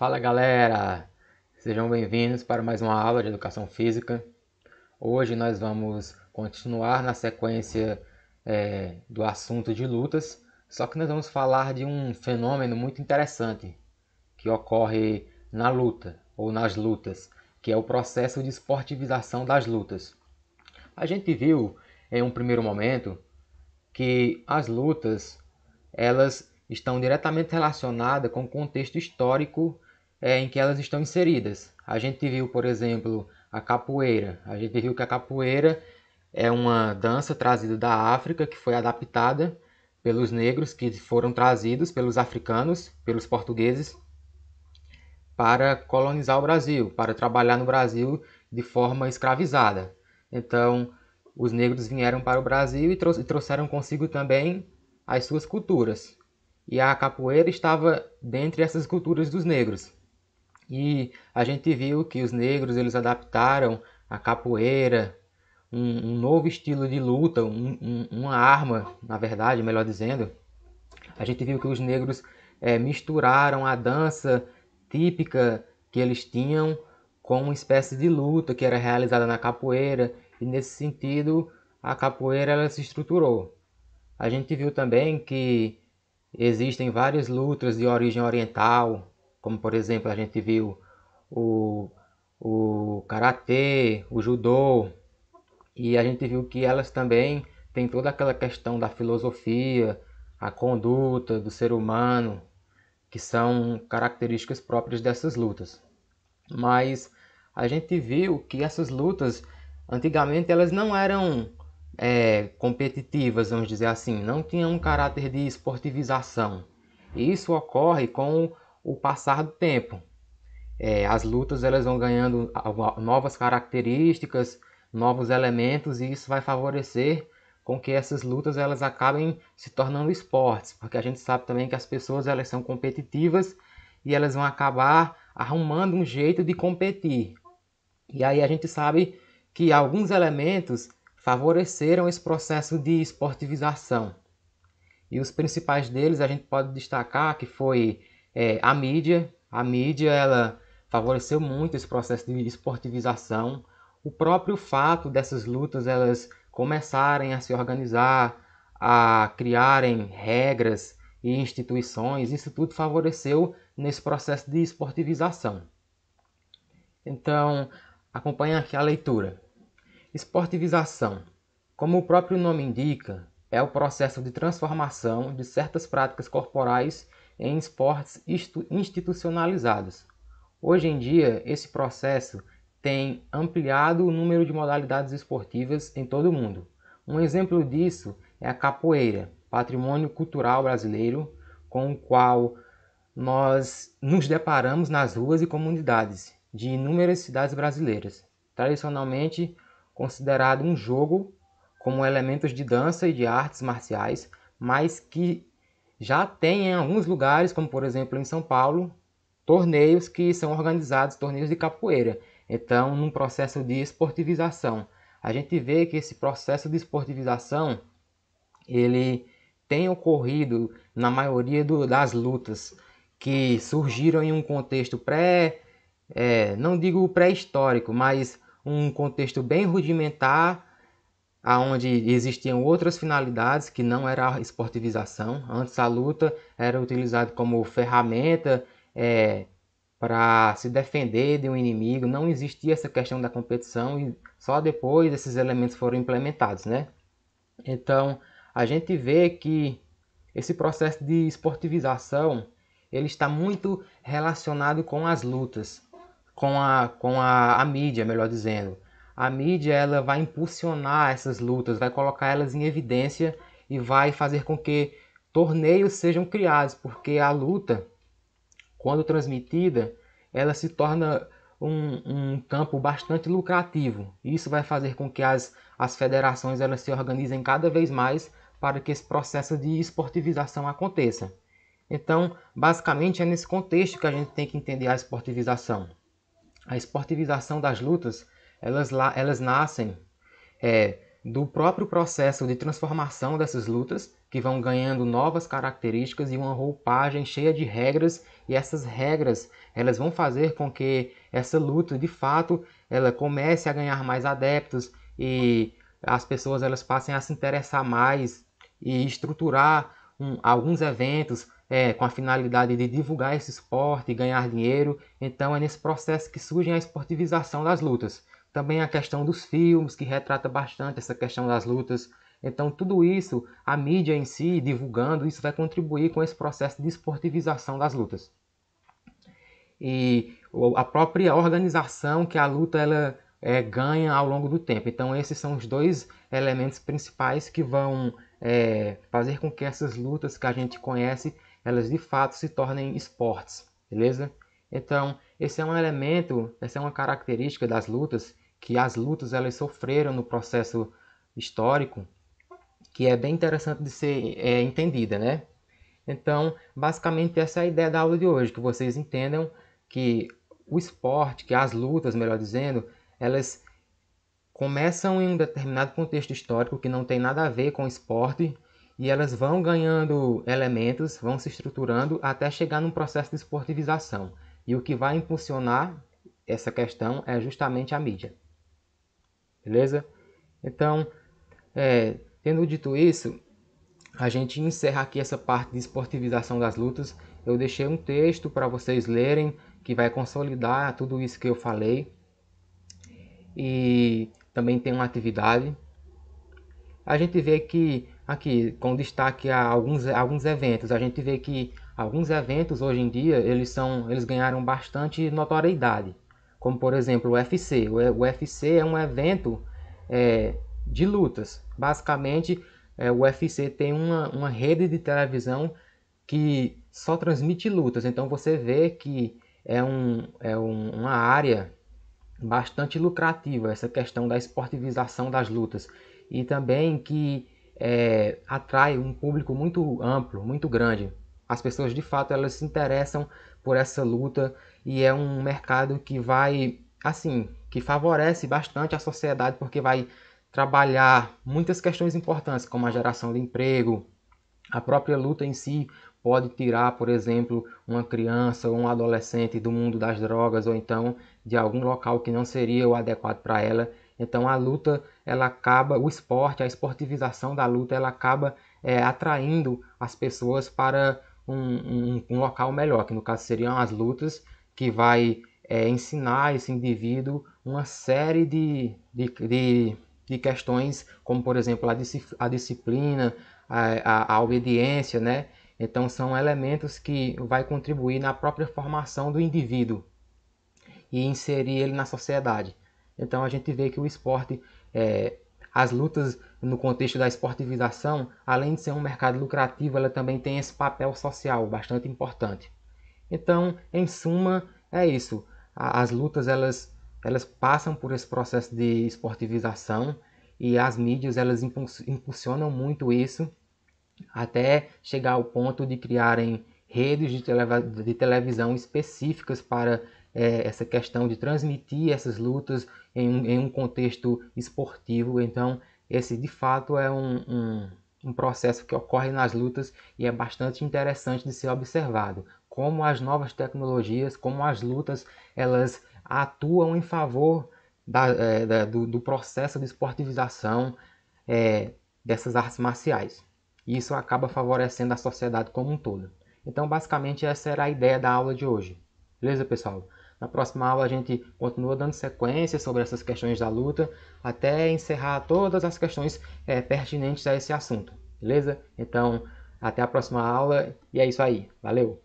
Fala galera, sejam bem-vindos para mais uma aula de Educação Física. Hoje nós vamos continuar na sequência do assunto de lutas, só que nós vamos falar de um fenômeno muito interessante que ocorre na luta ou nas lutas, que é o processo de esportivização das lutas. A gente viu em um primeiro momento que as lutas elas estão diretamente relacionadas com o contexto histórico em que elas estão inseridas. A gente viu, por exemplo, a capoeira. A gente viu que a capoeira é uma dança trazida da África que foi adaptada pelos negros que foram trazidos pelos africanos, pelos portugueses, para colonizar o Brasil, para trabalhar no Brasil de forma escravizada. Então, os negros vieram para o Brasil e trouxeram consigo também as suas culturas. E a capoeira estava dentre essas culturas dos negros. E a gente viu que os negros eles adaptaram a capoeira, um novo estilo de luta, uma arma, na verdade, melhor dizendo. A gente viu que os negros misturaram a dança típica que eles tinham com uma espécie de luta que era realizada na capoeira, e nesse sentido a capoeira ela se estruturou. A gente viu também que existem várias lutas de origem oriental, como por exemplo a gente viu o, o karatê, o judô, e a gente viu que elas também têm toda aquela questão da filosofia, a conduta do ser humano, que são características próprias dessas lutas. Mas a gente viu que essas lutas, antigamente, elas não eram competitivas, vamos dizer assim, não tinham um caráter de esportivização. E isso ocorre com o passar do tempo. As lutas elas vão ganhando novas características, novos elementos, e isso vai favorecer com que essas lutas elas acabem se tornando esportes, porque a gente sabe também que as pessoas elas são competitivas e elas vão acabar arrumando um jeito de competir. E aí a gente sabe que alguns elementos favoreceram esse processo de esportivização. E os principais deles a gente pode destacar que foi a mídia. A mídia ela favoreceu muito esse processo de esportivização. O próprio fato dessas lutas elas começarem a se organizar, a criarem regras e instituições, isso tudo favoreceu nesse processo de esportivização. Então, acompanhe aqui a leitura. Esportivização. Como o próprio nome indica, é o processo de transformação de certas práticas corporais em esportes institucionalizados. Hoje em dia, esse processo tem ampliado o número de modalidades esportivas em todo o mundo. Um exemplo disso é a capoeira, patrimônio cultural brasileiro, com o qual nós nos deparamos nas ruas e comunidades de inúmeras cidades brasileiras. Tradicionalmente considerado um jogo como elementos de dança e de artes marciais, mas que já tem em alguns lugares, como por exemplo em São Paulo, torneios que são organizados, torneios de capoeira. Então, num processo de esportivização, a gente vê que esse processo de esportivização ele tem ocorrido na maioria das lutas que surgiram em um contexto não digo pré-histórico, mas um contexto bem rudimentar, onde existiam outras finalidades que não era a esportivização. Antes a luta era utilizada como ferramenta para se defender de um inimigo, não existia essa questão da competição e só depois esses elementos foram implementados, né? Então a gente vê que esse processo de esportivização ele está muito relacionado com as lutas, com a mídia, melhor dizendo. A mídia ela vai impulsionar essas lutas, vai colocar elas em evidência e vai fazer com que torneios sejam criados, porque a luta, quando transmitida, ela se torna um campo bastante lucrativo. Isso vai fazer com que as federações elas se organizem cada vez mais para que esse processo de esportivização aconteça. Então, basicamente, é nesse contexto que a gente tem que entender a esportivização. A esportivização das lutas, elas nascem do próprio processo de transformação dessas lutas, que vão ganhando novas características e uma roupagem cheia de regras, e essas regras elas vão fazer com que essa luta, de fato, ela comece a ganhar mais adeptos e as pessoas elas passem a se interessar mais e estruturar alguns eventos com a finalidade de divulgar esse esporte e ganhar dinheiro. Então é nesse processo que surge a esportivização das lutas. Também a questão dos filmes, que retrata bastante essa questão das lutas. Então tudo isso, a mídia em si, divulgando, isso vai contribuir com esse processo de esportivização das lutas. E a própria organização que a luta ela ganha ao longo do tempo. Então esses são os dois elementos principais que vão fazer com que essas lutas que a gente conhece, elas de fato se tornem esportes, beleza? Então esse é um elemento, essa é uma característica das lutas, que as lutas elas sofreram no processo histórico, que é bem interessante de ser entendida, né? Então, basicamente essa é a ideia da aula de hoje, que vocês entendam que o esporte, que as lutas, melhor dizendo, elas começam em um determinado contexto histórico que não tem nada a ver com o esporte e elas vão ganhando elementos, vão se estruturando até chegar num processo de esportivização. E o que vai impulsionar essa questão é justamente a mídia. Beleza? Então, tendo dito isso, a gente encerra aqui essa parte de esportivização das lutas. Eu deixei um texto para vocês lerem, que vai consolidar tudo isso que eu falei. E também tem uma atividade. A gente vê que, aqui, com destaque a alguns eventos, a gente vê que alguns eventos hoje em dia, eles ganharam bastante notoriedade. Como, por exemplo, o UFC. O UFC é um evento de lutas. Basicamente, o UFC tem uma rede de televisão que só transmite lutas. Então você vê que uma área bastante lucrativa essa questão da esportivização das lutas. E também que atrai um público muito amplo, muito grande. As pessoas de fato elas se interessam por essa luta e é um mercado que vai, assim, que favorece bastante a sociedade porque vai trabalhar muitas questões importantes, como a geração de emprego. A própria luta em si pode tirar, por exemplo, uma criança ou um adolescente do mundo das drogas ou então de algum local que não seria o adequado para ela. Então a luta, ela acaba, o esporte, a esportivização da luta, ela acaba atraindo as pessoas para um local melhor, que no caso seriam as lutas, que vai ensinar esse indivíduo uma série de questões, como por exemplo a disciplina, a obediência, né? Então são elementos que vai contribuir na própria formação do indivíduo e inserir ele na sociedade. Então a gente vê que o esporte, as lutas no contexto da esportivização, além de ser um mercado lucrativo, ela também tem esse papel social bastante importante. Então, em suma, é isso. As lutas elas passam por esse processo de esportivização e as mídias elas impulsionam muito isso até chegar ao ponto de criarem redes de televisão específicas para essa questão de transmitir essas lutas em um contexto esportivo. Então, esse de fato é um processo que ocorre nas lutas e é bastante interessante de ser observado. Como as novas tecnologias, como as lutas, elas atuam em favor do processo de esportivização dessas artes marciais. E isso acaba favorecendo a sociedade como um todo. Então, basicamente, essa era a ideia da aula de hoje. Beleza, pessoal? Na próxima aula a gente continua dando sequência sobre essas questões da luta, até encerrar todas as questões pertinentes a esse assunto. Beleza? Então, até a próxima aula e é isso aí. Valeu!